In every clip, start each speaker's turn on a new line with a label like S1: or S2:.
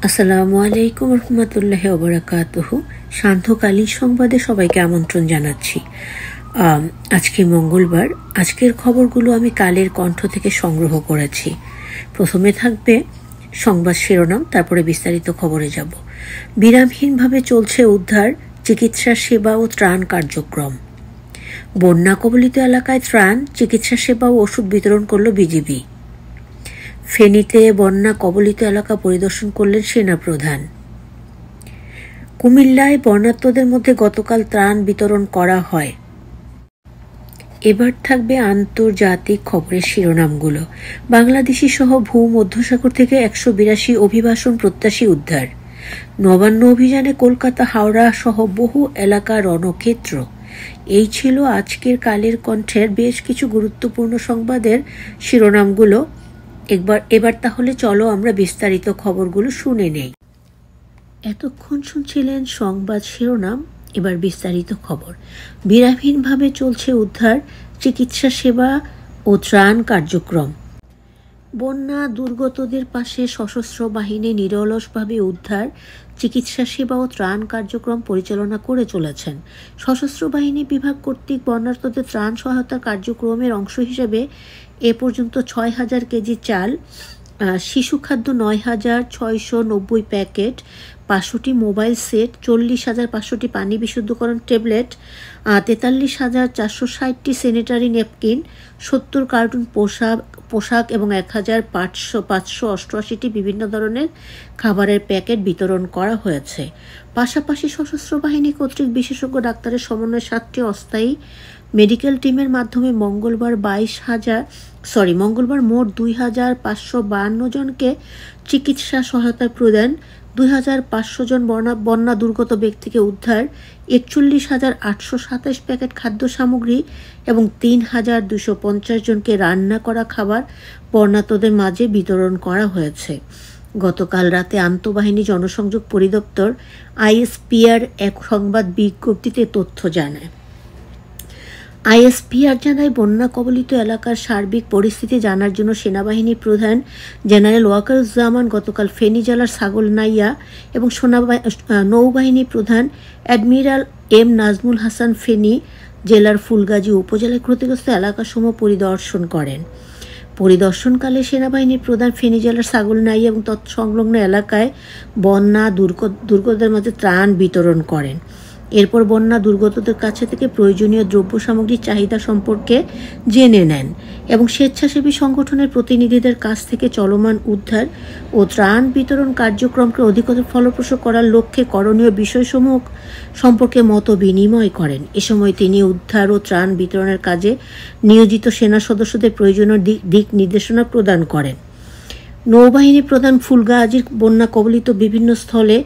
S1: আসসালামু আলাইকুম রহমতুল্লাহি ওয়া বারাকাতুহু। সান্ধ্যকালীন সংবাদে সবাইকে আমন্ত্রণ জানাচ্ছি। আজকে মঙ্গলবার। আজকের খবরগুলো আমি কালের কণ্ঠ থেকে সংগ্রহ করেছি। প্রথমে থাকবে সংবাদ শিরোনাম, তারপরে বিস্তারিত খবরে যাব। বিরামহীনভাবে চলছে উদ্ধার, চিকিৎসা সেবা ও ত্রাণ কার্যক্রম। বন্যা কবলিত এলাকায় ত্রাণ, চিকিৎসা সেবা ও ওষুধ বিতরণ করল বিজিবি। ফেনীতে বন্যা কবলিত এলাকা পরিদর্শন করলেন সেনাপ্রধান। কুমিল্লায় বন্যার্তদের মধ্যে গতকাল ত্রাণ বিতরণ করা হয়। এবার থাকবে আন্তর্জাতিক খবরের শিরোনামগুলো। বাংলাদেশি সহ ভূমধ্যসাগর থেকে 182 অভিবাসন প্রত্যাশী উদ্ধার। নবান্ন অভিযানে কলকাতা, হাওড়া সহ বহু এলাকা রণক্ষেত্র। এই ছিল আজকের কালের কণ্ঠের বেশ কিছু গুরুত্বপূর্ণ সংবাদের শিরোনামগুলো। এবার তাহলে চলো আমরা বিস্তারিত খবরগুলো শুনে নেই। এতক্ষণ শুনছিলেন সংবাদ শিরোনাম, এবার বিস্তারিত খবর। বিরামহীনভাবে চলছে উদ্ধার, চিকিৎসা সেবা ও ত্রাণ কার্যক্রম। বন্যা দুর্গতদের পাশে সশস্ত্র বাহিনী নিরলসভাবে উদ্ধার, চিকিৎসা সেবা ও ত্রাণ কার্যক্রম পরিচালনা করে চলেছেন। সশস্ত্র বাহিনী বিভাগ কর্তৃক বন্যার্তদের ত্রাণ সহায়তা কার্যক্রমের অংশ হিসেবে এ পর্যন্ত 6,000 কেজি চাল, শিশু খাদ্য 9,690 প্যাকেট, 500টি মোবাইল সেট, 40,500টি পানি বিশুদ্ধকরণ ট্যাবলেট, 43,460টি স্যানিটারি ন্যাপকিন, 70 কার্টুন পোশাক এবং 1,588টি বিভিন্ন ধরনের খাবারের প্যাকেট বিতরণ করা হয়েছে। পাশাপাশি সশস্ত্র বাহিনী কর্তৃক বিশেষজ্ঞ ডাক্তারের সমন্বয়ে 7টি অস্থায়ী মেডিকেল টিমের মাধ্যমে মঙ্গলবার মোট 2,552 জনকে চিকিৎসা সহায়তা প্রদান, 2,500 জন বন্যা দুর্গত ব্যক্তিকে উদ্ধার, 41,827 প্যাকেট খাদ্য সামগ্রী এবং 3,250 জনকে রান্না করা খাবার বন্যার্তদের মাঝে বিতরণ করা হয়েছে। গতকাল রাতে আন্তঃবাহিনী জনসংযোগ পরিদপ্তর আইএসপিআর এক সংবাদ বিজ্ঞপ্তিতে তথ্য জানায়। আইএসপিআর জানায়, বন্যা কবলিত এলাকার সার্বিক পরিস্থিতি জানার জন্য সেনাবাহিনী প্রধান জেনারেল ওয়াকারুজ্জামান গতকাল ফেনী জেলার ছাগলনাইয়া এবং নৌবাহিনী প্রধান অ্যাডমিরাল এম নাজমুল হাসান ফেনী জেলার ফুলগাজী উপজেলায় ক্ষতিগ্রস্ত এলাকাসমূহ পরিদর্শন করেন। পরিদর্শনকালে সেনাবাহিনীর প্রধান ফেনী জেলার ছাগলনাইয়া এবং তৎসংলগ্ন এলাকায় বন্যা দুর্গতদের মাঝে ত্রাণ বিতরণ করেন। এরপর বন্যা দুর্গতদের কাছে থেকে প্রয়োজনীয় দ্রব্য সামগ্রীর চাহিদা সম্পর্কে জেনে নেন এবং স্বেচ্ছাসেবী সংগঠনের প্রতিনিধিদের কাছ থেকে চলমান উদ্ধার ও ত্রাণ বিতরণ কার্যক্রমকে অধিকতর ফলপ্রসূ করার লক্ষ্যে করণীয় বিষয়সমূহ সম্পর্কে মত বিনিময় করেন। এ সময় তিনি উদ্ধার ও ত্রাণ বিতরণের কাজে নিয়োজিত সেনা সদস্যদের প্রয়োজনীয় দিক নির্দেশনা প্রদান করেন। নৌবাহিনী প্রধান ফুলগাজীর বন্যা কবলিত বিভিন্ন স্থলে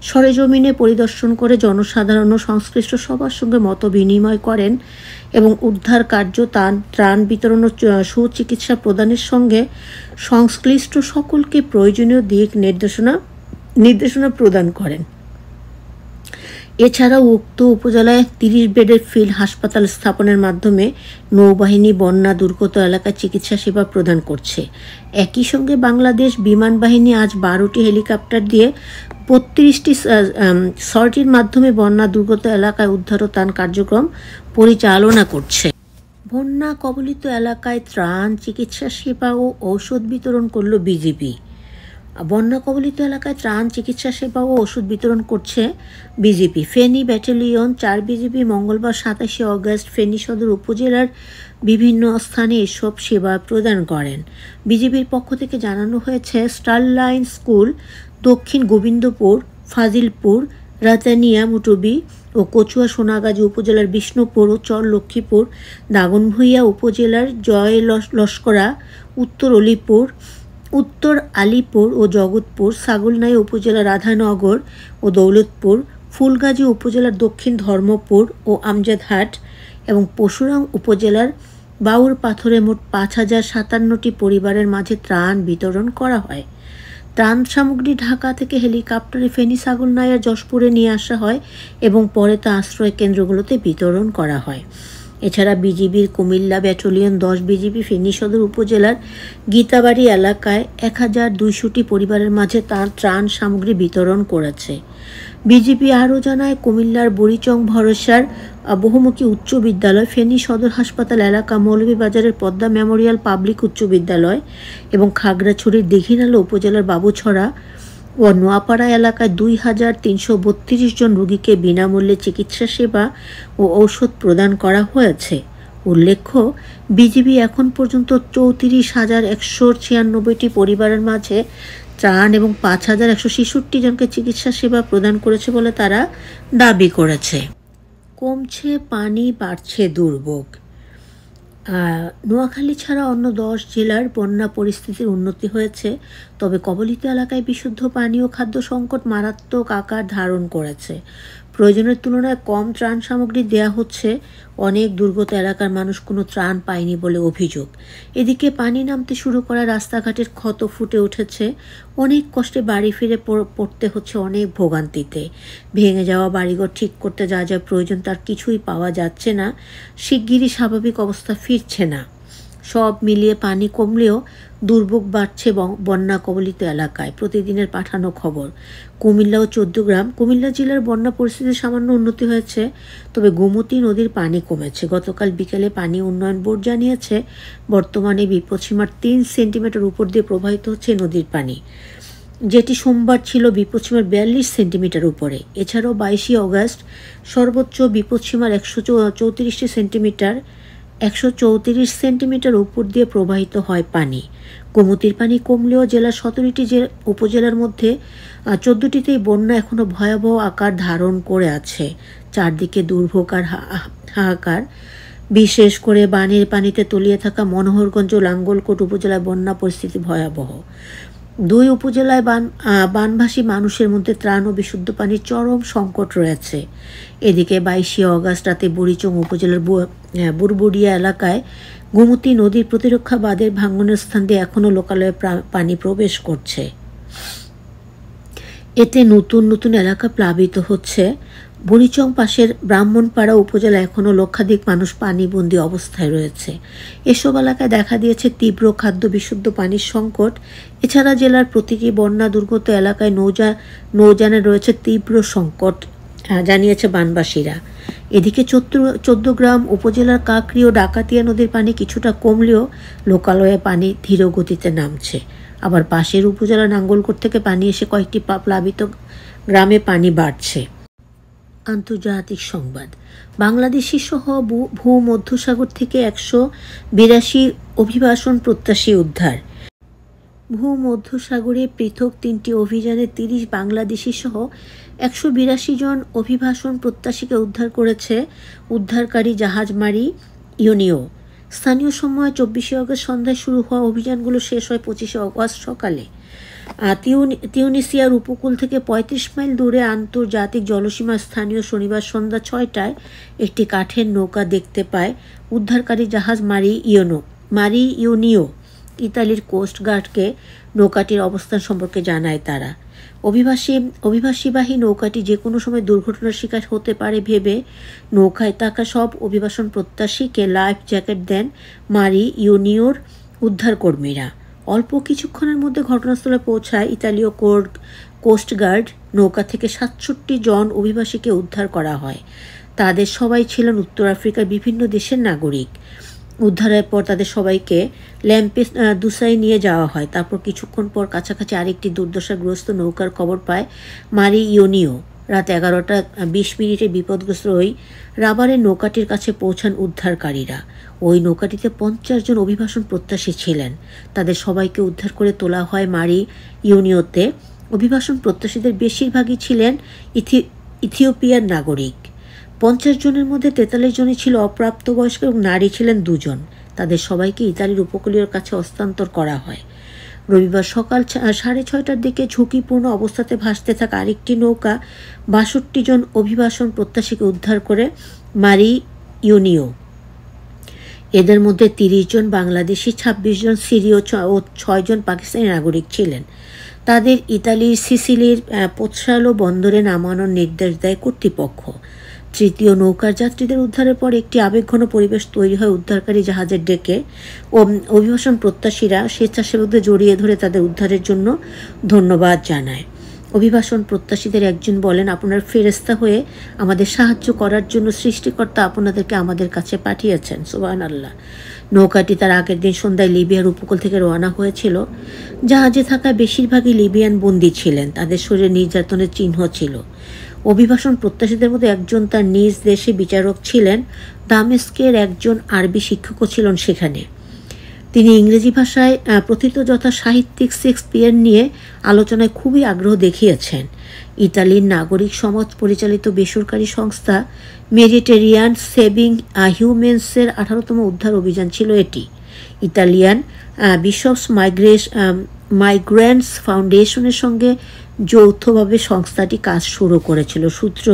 S1: সরেজমিনে পরিদর্শন করে জনসাধারণ ও সংশ্লিষ্ট সবার সঙ্গে মত বিনিময় করেন এবং উদ্ধার কার্য, ত্রাণ বিতরণ ও সুচিকিৎসা প্রদানের সঙ্গে সংশ্লিষ্ট সকলকে প্রয়োজনীয় দিক নির্দেশনা প্রদান করেন। এছাড়াও উক্ত উপজেলায় 30 বেডের ফিল্ড হাসপাতাল স্থাপনের মাধ্যমে নৌবাহিনী বন্যা দুর্গত এলাকায় চিকিৎসা সেবা প্রদান করছে। একই সঙ্গে বাংলাদেশ বিমান বাহিনী আজ 12টি হেলিকপ্টার দিয়ে 32টি সর্টির মাধ্যমে বন্যা দুর্গত এলাকায় উদ্ধার ও ত্রাণ কার্যক্রম পরিচালনা করছে। বন্যা কবলিত এলাকায় ত্রাণ, চিকিৎসা সেবা ও ঔষধ বিতরণ করল বিজিবি। বন্যা কবলিত এলাকায় ত্রাণ, চিকিৎসা সেবা ও ওষুধ বিতরণ করছে বিজিবি। ফেনী ব্যাটালিয়ন 4 বিজিবি মঙ্গলবার 27 অগস্ট ফেনী সদর উপজেলার বিভিন্ন স্থানে এসব সেবা প্রদান করেন। বিজিবির পক্ষ থেকে জানানো হয়েছে, স্টারলাইন স্কুল, দক্ষিণ গোবিন্দপুর, ফাজিলপুর, রাতানিয়া, মুটবি ও কচুয়া সোনাগাজী উপজেলার বিষ্ণুপুর ও চর লক্ষ্মীপুর, দাগনভূঞা উপজেলার জয় লস্করা, উত্তর আলীপুর ও জগৎপুর, ছাগলনাইয়া উপজেলার রাধানগর ও দৌলতপুর, ফুলগাজী উপজেলার দক্ষিণ ধর্মপুর ও আমজাদহাট এবং পশুরাং উপজেলার বাউর পাথরে মোট 5,057টি পরিবারের মাঝে ত্রাণ বিতরণ করা হয়। ত্রাণ সামগ্রী ঢাকা থেকে হেলিকপ্টারে ফেনী, ছাগলনাইয়ার যশপুরে নিয়ে আসা হয় এবং পরে তা আশ্রয় কেন্দ্রগুলোতে বিতরণ করা হয়। এছাড়া বিজিবির কুমিল্লা ব্যাটালিয়ন 10 বিজিবি ফেনী সদর উপজেলার গীতাবাড়ি এলাকায় 1200টি পরিবারের মাঝে তার ত্রাণ সামগ্রী বিতরণ করেছে। বিজিবি আরও জানায়, কুমিল্লার বুড়িচং ভরসার বহুমুখী উচ্চ বিদ্যালয়, ফেনী সদর হাসপাতাল এলাকা, মৌলভীবাজারের পদ্মা মেমোরিয়াল পাবলিক উচ্চ বিদ্যালয় এবং খাগড়াছড়ির দীঘিনালা উপজেলার বাবুছড়া ও নোয়াপাড়া এলাকায় 2332 জন রোগীকে বিনামূল্যে চিকিৎসা সেবা ও ঔষধ প্রদান করা হয়েছে। উল্লেখ্য, বিজিবি এখন পর্যন্ত 34,196টি পরিবারের মাঝে ত্রাণ এবং 5,166 জনকে চিকিৎসা সেবা প্রদান করেছে বলে তারা দাবি করেছে। কমছে পানি, বাড়ছে দুর্ভোগ। নোয়াখালী ছাড়া অন্য 10 জেলার বন্যা পরিস্থিতির উন্নতি হয়েছে, তবে কবলিত এলাকায় বিশুদ্ধ পানি ও খাদ্য সংকট মারাত্মক আকার ধারণ করেছে। প্রয়োজনের তুলনায় কম ত্রাণ সামগ্রী দেয়া হচ্ছে। অনেক দুর্গত এলাকার মানুষ কোনো ত্রাণ পায়নি বলে অভিযোগ। এদিকে পানি নামতে শুরু করা রাস্তাঘাটের ক্ষত ফুটে উঠেছে। অনেক কষ্টে বাড়ি ফিরে পড়তে হচ্ছে অনেক ভোগান্তিতে। ভেঙে যাওয়া বাড়িঘর ঠিক করতে যা যা প্রয়োজন তার কিছুই পাওয়া যাচ্ছে না। শিগগিরই স্বাভাবিক অবস্থা ফিরছে না। সব মিলিয়ে পানি কমলেও দুর্ভোগ বাড়ছে বন্যা কবলিত এলাকায়। প্রতিদিনের পাঠানো খবর, কুমিল্লা ও 14 গ্রাম। কুমিল্লা জেলার বন্যা পরিস্থিতির সামান্য উন্নতি হয়েছে, তবে গোমতী নদীর পানি কমেছে। গতকাল বিকেলে পানি উন্নয়ন বোর্ড জানিয়েছে, বর্তমানে বিপদসীমার 3 সেন্টিমিটার উপর দিয়ে প্রবাহিত হচ্ছে নদীর পানি, যেটি সোমবার ছিল বিপদসীমার 42 সেন্টিমিটার উপরে। এছাড়াও 22 অগস্ট সর্বোচ্চ বিপদসীমার 134 সেন্টিমিটার উপর দিয়ে প্রবাহিত হয় পানি। গোমতীর পানি কমলেও জেলার 17টি উপজেলার মধ্যে 14টিতেই বন্যা এখনও ভয়াবহ আকার ধারণ করে আছে। চারদিকে দুর্ভোগ আর হাহাকার। বিশেষ করে বানের পানিতে তলিয়ে থাকা মনোহরগঞ্জ ও লাঙ্গলকোট উপজেলায় বন্যা পরিস্থিতি ভয়াবহ। 2 উপজেলায় বানভাসী মানুষের মধ্যে ত্রাণ ও বিশুদ্ধ পানির চরম সংকট রয়েছে। এদিকে 22 অগস্ট রাতে বুড়িচং উপজেলার বুড়বুড়িয়া এলাকায় গোমতী নদীর প্রতিরক্ষা বাঁধের ভাঙনের স্থান দিয়ে এখনও লোকালয়ে পানি প্রবেশ করছে। এতে নতুন নতুন এলাকা প্লাবিত হচ্ছে। বুড়িচং পাশের ব্রাহ্মণপাড়া উপজেলা এখনও লক্ষাধিক মানুষ পানিবন্দী অবস্থায় রয়েছে। এসব এলাকায় দেখা দিয়েছে তীব্র খাদ্য বিশুদ্ধ পানির সংকট। এছাড়া জেলার প্রতিটি বন্যা দুর্গত এলাকায় নৌযানে রয়েছে তীব্র সংকট, জানিয়েছে বানবাসীরা। এদিকে 14 গ্রাম উপজেলার কাকরি ও ডাকাতিয়া নদীর পানি কিছুটা কমলেও লোকালয়ে পানি ধীর গতিতে নামছে। আবার পাশের উপজেলা নাঙ্গলকোট থেকে পানি এসে কয়েকটি প্লাবিত গ্রামে পানি বাড়ছে। আন্তর্জাতিক সংবাদ, বাংলাদেশি সহ ভূমধ্যসাগর থেকে 182 অভিবাসন প্রত্যাশী উদ্ধার। ভূমধ্যসাগরে পৃথক 3টি অভিযানে 30 বাংলাদেশি সহ 182 জন অভিবাসন প্রত্যাশীকে উদ্ধার করেছে উদ্ধারকারী জাহাজমারি ইউনিও। স্থানীয় সময় 24 অগস্ট সন্ধ্যায় শুরু হওয়া অভিযানগুলো শেষ হয় 25 অগস্ট সকালে। তিউনিসিয়ার উপকূল থেকে 35 মাইল দূরে আন্তর্জাতিক জলসীমা স্থানীয় শনিবার সন্ধ্যা 6টায় একটি কাঠের নৌকা দেখতে পায় উদ্ধারকারী জাহাজ মারি ইউনিও। ইতালির কোস্ট গার্ডকে নৌকাটির অবস্থান সম্পর্কে জানায় তারা। অভিবাসীবাহী নৌকাটি যে কোনো সময় দুর্ঘটনার শিকার হতে পারে ভেবে নৌকায় থাকা সব অভিবাসন প্রত্যাশীকে লাইফ জ্যাকেট দেন মারি ইউনিওর উদ্ধারকর্মীরা। অল্প কিছুক্ষণের মধ্যে ঘটনাস্থলে পৌঁছায় ইতালীয় কোস্ট গার্ড। নৌকা থেকে 67 জন অভিবাসীকে উদ্ধার করা হয়। তাদের সবাই ছিলেন উত্তর আফ্রিকার বিভিন্ন দেশের নাগরিক। উদ্ধারের পর তাদের সবাইকে ল্যাম্পেদুসায় নিয়ে যাওয়া হয়। তারপর কিছুক্ষণ পর কাছাকাছি আরেকটি দুর্দশাগ্রস্ত নৌকার খবর পায় মারি ইউনিও। রাত 11:20 বিপদগ্রস্ত ওই রাবারের নৌকাটির কাছে পৌঁছান উদ্ধারকারীরা। ওই নৌকাটিতে 50 জন অভিবাসন প্রত্যাশী ছিলেন। তাদের সবাইকে উদ্ধার করে তোলা হয় মারি ইউনিওতে। অভিবাসন প্রত্যাশীদের বেশিরভাগই ছিলেন ইথিওপিয়ার নাগরিক। 50 জনের মধ্যে 43 জনই ছিল অপ্রাপ্তবয়স্ক এবং নারী ছিলেন 2 জন। তাদের সবাইকে ইতালির উপকূলীয় কাছে হস্তান্তর করা হয়। রবিবার সকাল 6:30টার দিকে ঝুঁকিপূর্ণ অবস্থাতে ভাসতে থাকা আরেকটি নৌকা 62 জন অভিবাসন প্রত্যাশীকে উদ্ধার করে মারি ইউনিও। এদের মধ্যে 30 জন বাংলাদেশি, 26 জন সিরীয় ও 6 জন পাকিস্তানি নাগরিক ছিলেন। তাদের ইতালির সিসিলির পোৎসালো বন্দরে নামানোর নির্দেশ দেয় কর্তৃপক্ষ। তৃতীয় নৌকার যাত্রীদের উদ্ধারের পর একটি আবেগঘন পরিবেশ তৈরি হয় উদ্ধারকারী জাহাজের ডেকে ও অভিবাসন প্রত্যাশীরা স্বেচ্ছাসেবকদের জড়িয়ে ধরে তাদের উদ্ধারের জন্য ধন্যবাদ জানায়। অভিবাসন প্রত্যাশীদের একজন বলেন, আপনার ফেরেশতা হয়ে আমাদের সাহায্য করার জন্য সৃষ্টিকর্তা আপনাদেরকে আমাদের কাছে পাঠিয়েছেন। সুবহানাল্লাহ। নৌকাটি তার আগের দিন সন্ধ্যায় লিবিয়ার উপকূল থেকে রওনা হয়েছিল। জাহাজে থাকা বেশিরভাগই লিবিয়ান বন্দী ছিলেন, তাদের শরীরে নির্যাতনের চিহ্ন ছিল। অভিবাসন প্রত্যাশীদের মধ্যে একজন তার নিজ দেশে বিচারক ছিলেন, দামেস্কের একজন আরবি শিক্ষকও ছিলেন সেখানে। তিনি ইংরেজি ভাষায় প্রথিতযথা সাহিত্যিক শেক্সপিয়ার নিয়ে আলোচনায় খুবই আগ্রহ দেখিয়েছেন। ইতালির নাগরিক সমাজ পরিচালিত বেসরকারি সংস্থা মেডিটেরিয়ান সেভিং হিউম্যান্সের 18তম উদ্ধার অভিযান ছিল এটি। ইতালিয়ান বিশপস মাইগ্রেন্টস ফাউন্ডেশনের সঙ্গে যৌথভাবে সংস্থাটি কাজ শুরু করেছিল। সূত্র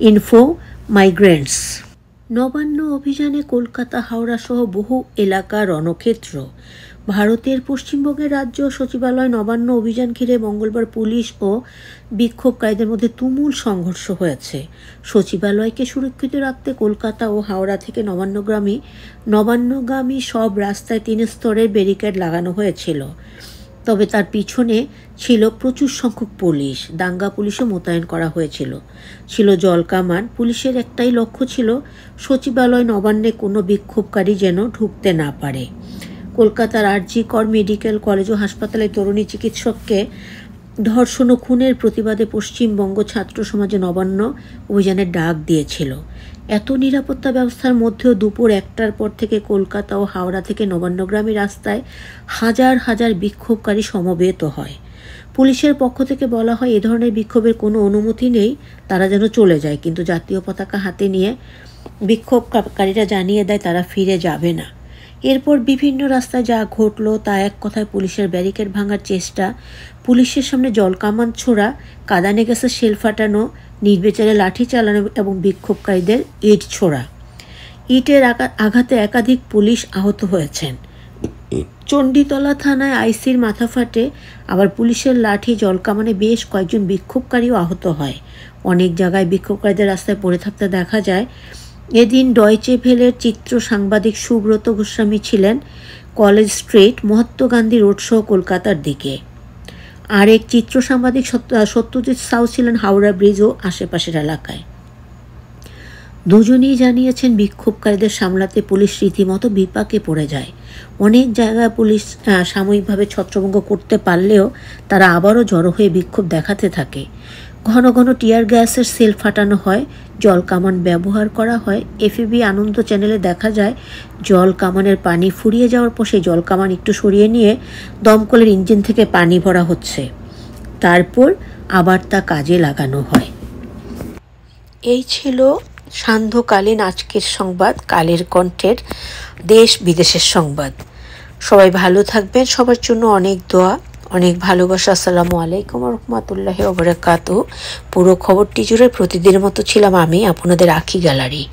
S1: ইনফো মাইগ্রেন্টস। নবান্ন অভিযানে কলকাতা, হাওড়া সহ বহু এলাকা রণক্ষেত্র। ভারতের পশ্চিমবঙ্গের রাজ্য সচিবালয় নবান্ন অভিযান ঘিরে মঙ্গলবার পুলিশ ও বিক্ষোভকারীদের মধ্যে তুমুল সংঘর্ষ হয়েছে। সচিবালয়কে সুরক্ষিত রাখতে কলকাতা ও হাওড়া থেকে নবান্নগামী সব রাস্তায় 3 স্তরের ব্যারিকেড লাগানো হয়েছিল। তবে তার পিছনে ছিল প্রচুর সংখ্যক পুলিশ। দাঙ্গা পুলিশও মোতায়েন করা হয়েছিল। ছিল জলকামান। পুলিশের একটাই লক্ষ্য ছিল সচিবালয় নবান্নে কোনো বিক্ষোভকারী যেন ঢুকতে না পারে। কলকাতার আর.জি. কর মেডিকেল কলেজ ও হাসপাতালে তরুণী চিকিৎসককে ধর্ষণ ও খুনের প্রতিবাদে পশ্চিমবঙ্গ ছাত্র সমাজে নবান্ন অভিযানের ডাক দিয়েছিল। এত নিরাপত্তা ব্যবস্থার মধ্যেও দুপুর 1টার পর থেকে কলকাতা ও হাওড়া থেকে নবান্নগ্রামী রাস্তায় হাজার হাজার বিক্ষোভকারী সমবেত হয়। পুলিশের পক্ষ থেকে বলা হয়, এ ধরনের বিক্ষোভের কোনো অনুমতি নেই, তারা যেন চলে যায়। কিন্তু জাতীয় পতাকা হাতে নিয়ে বিক্ষোভকারীরা জানিয়ে দেয় তারা ফিরে যাবে না। এরপর বিভিন্ন রাস্তায় যা ঘটল তা এক কথায় পুলিশের ব্যারিকেড ভাঙার চেষ্টা, পুলিশের সামনে জলকামান ছোড়া, কাঁদানে গ্যাসের শেল ফাটানো, নির্বিচারে লাঠি চালানো এবং বিক্ষোভকারীদের ইট ছোড়া। ইটের আঘাতে একাধিক পুলিশ আহত হয়েছেন। চণ্ডীতলা থানায় আইসির মাথা ফাটে, আবার পুলিশের লাঠি জলকামানে বেশ কয়েকজন বিক্ষোভকারীও আহত হয়। অনেক জায়গায় বিক্ষোভকারীদের রাস্তায় পড়ে থাকতে দেখা যায়। এদিন ডয়চে ভেলের চিত্র সাংবাদিক সুব্রত গোস্বামী ছিলেন college street, Mahatma Gandhi road সহ কলকাতার দিকে। আরেক চিত্র সাংবাদিক সত্যজিৎ সাউ ছিলেন হাওড়া ব্রিজ ও আশেপাশের এলাকায়। দুজনেই জানিয়েছেন বিক্ষোভকারীদের সামলাতে পুলিশ রীতিমতো বিপাকে পড়ে যায়। অনেক জায়গায় পুলিশ সাময়িকভাবে ছত্রভঙ্গ করতে পারলেও তারা আবারও জড়ো হয়ে বিক্ষোভ দেখাতে থাকে। ঘন ঘন টিয়ার গ্যাসের সেল ফাটানো হয়, জল কামান ব্যবহার করা হয়। এফবিবি আনন্দ চ্যানেলে দেখা যায় জল কামানের পানি ফুরিয়ে যাওয়ার পর সেই জল কামান একটু সরিয়ে নিয়ে দমকলের ইঞ্জিন থেকে পানি ভরা হচ্ছে, তারপর আবার তা কাজে লাগানো হয়। এই ছিল সান্ধ্যকালীন আজকের সংবাদ, কালের কণ্ঠের দেশ বিদেশের সংবাদ। সবাই ভালো থাকবেন, সবার জন্য অনেক দোয়া, অনেক ভালোবাসা। আসসালামু আলাইকুম রহমতুল্লাহি ওয়া বারাকাতুহু। পুরো খবরটি জুড়ে প্রতিদিনের মতো ছিলাম আমি, আপনাদের আঁখি গ্যালারি।